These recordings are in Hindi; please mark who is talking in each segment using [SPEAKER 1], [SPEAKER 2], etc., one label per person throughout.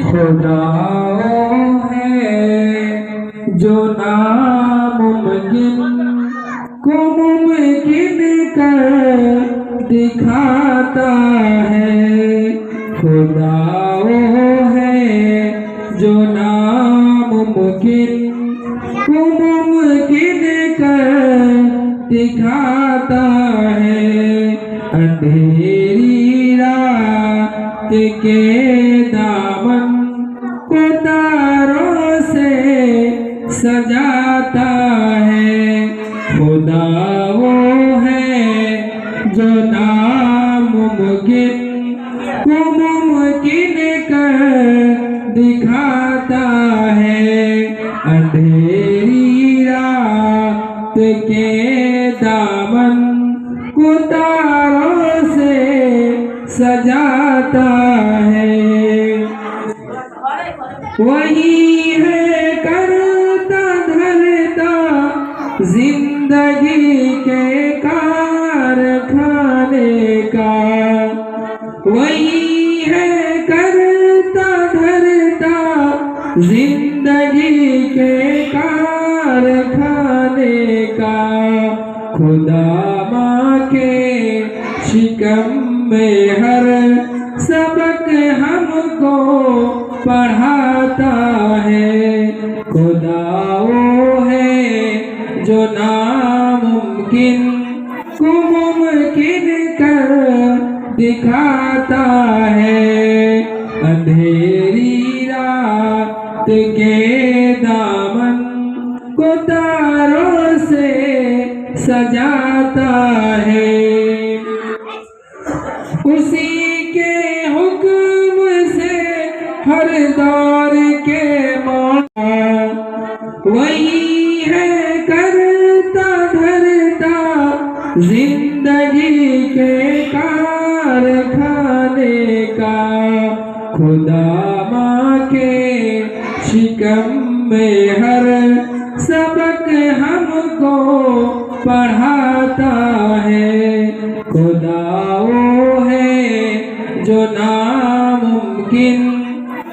[SPEAKER 1] खुदा है जो नामुमकिन को मुमकिन कर दिखाता है। खुदा है जो नामुमकिन को मुमकिन कर दिखाता है। अंधेरी रात के दामन को तारों से सजाता है। खुदा वो है जो नामुमकिन को मुमकिन कर दिखाता है। अंधेरी रात के दामन को तारों से सजाता है। वही है करता धरता जिंदगी के कारखाने का। वही है करता धरता जिंदगी के कारखाने का। खुदा माँ के शिकम में हर सबक हमको पढ़ाता है। खुदा वो है जो नामुमकिन को मुमकिन कर दिखाता है। अंधेरी रात के दामन को तारों से सजाता है। उसी के हुक्म से हर दौर के मौला वही है करता धरता जिंदगी के कारखाने का। खुदा माँ के शिकम में हर सबक हमको पढ़ाता है। खुदा वो है जो नामुमकिन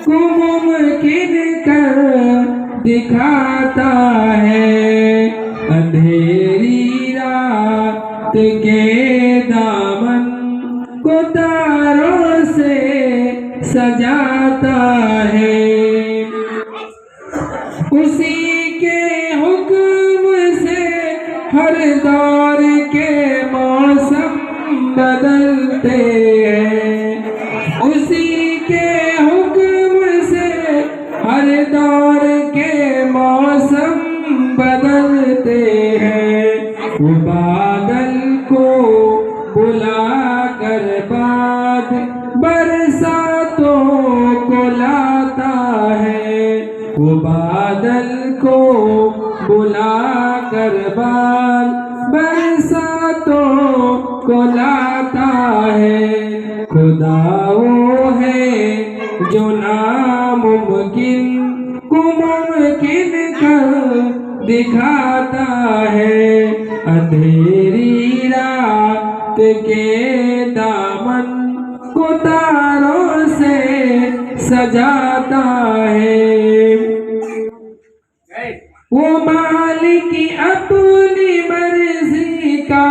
[SPEAKER 1] को मुमकिन कर दिखाता है। अंधेरी रात के दामन को तारों से सजाता है। उसी के हुक्म से हर दौर के मौसम बदलते हैं। उसी के हुक्म से हर दौर के मौसम बदलते हैं। वो बादल को बुला कर बाद बरसातों को लाता है। वो बादल को बुला कर बाद बरसातों को लाता है। खुदा वो है जो नामुमकिन को मुमकिन कर दिखाता है। अंधेरी रात के दामन को तारों से सजाता है। वो मालिक अपनी मर्जी का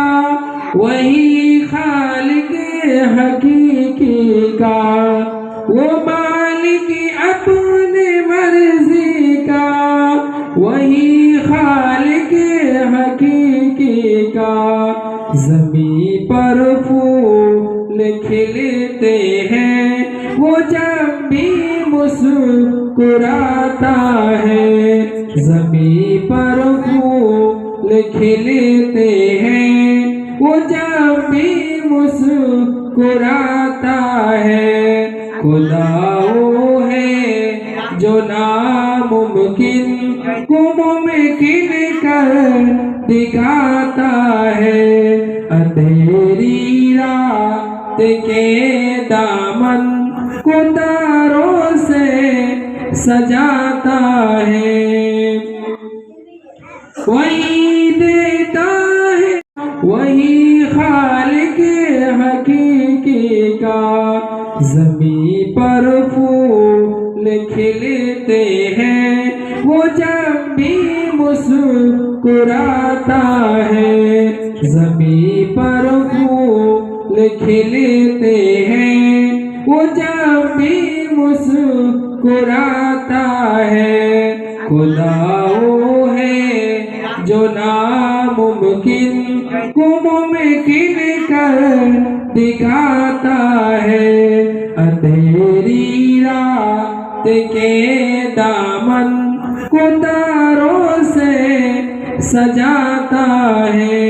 [SPEAKER 1] वही खालिक हकीकी का। वो मालिक अपनी मर्जी का वही खालिक हकीकी का। ज़मीं पर फूल खिलते हैं वो जब भी मुस्कुराता है। ज़मीं पर फूल खिलते हैं वो जब भी मुस्कुराता है। खुदा वो है जो नामुमकिन को मुमकिन कर दिखाता है। अंधेरी रात के दामन को तारों से सजाता है। वही देता है वही खालिक हकीकी का। ज़मीं पर फूल खिलते हैं वो जब भी मुस्कुराता है। ज़मीं पर फूल खिलते हैं वो जब भी मुस्कुराता है। खुदा वो है जो नामुमकिन को मुमकिन कर दिखाता है। अंधेरी रात के दामन को तारों से सजाता है।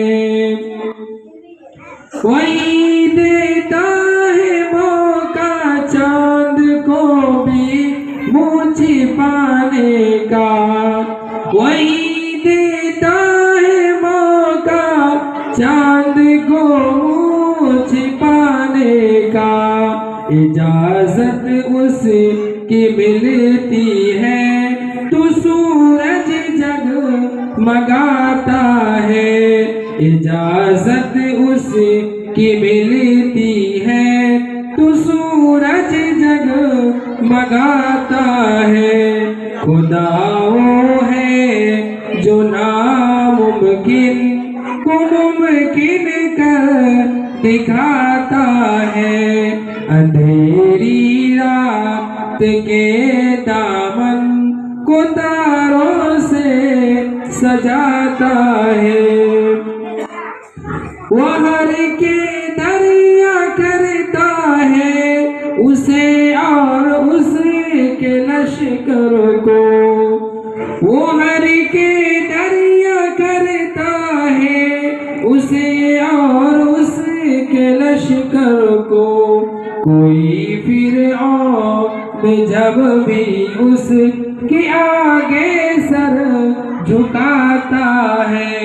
[SPEAKER 1] वही देता है मौका चांद को भी मुँह छिपाने का। वही देता है मौका चांद को मुँह छिपाने का। इजाजत उसकी मिलती है तो सूरज जगमगाता है। इजाजत उसकी मिलती है तो सूरज जगमगाता है। खुदा वो है जो नामुमकिन को मुमकिन कर दिखाता है। अंधेरी रात के दामन को तारों से सजाता है। वो हर के दरिया करता है उसे और उसके लश्कर को। वो हर के दरिया करता है उसे और उसके लश्कर को। कोई फिरऔन जब भी उसके आगे सर झुकाता है।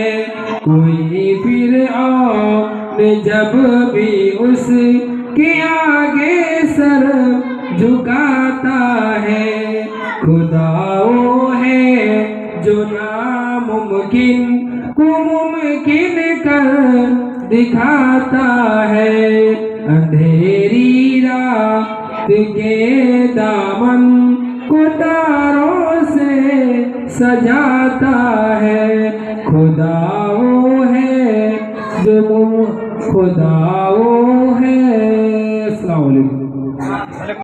[SPEAKER 1] कोई फिरऔन जब भी उसके आगे सर झुकाता है। खुदा वो है जो नामुमकिन को मुमकिन कर दिखाता है। अंधेरी रात के दामन को तारों से सजाता है। खुदा वो है जो खुदा वो है। अस्सलाम वालेकुम।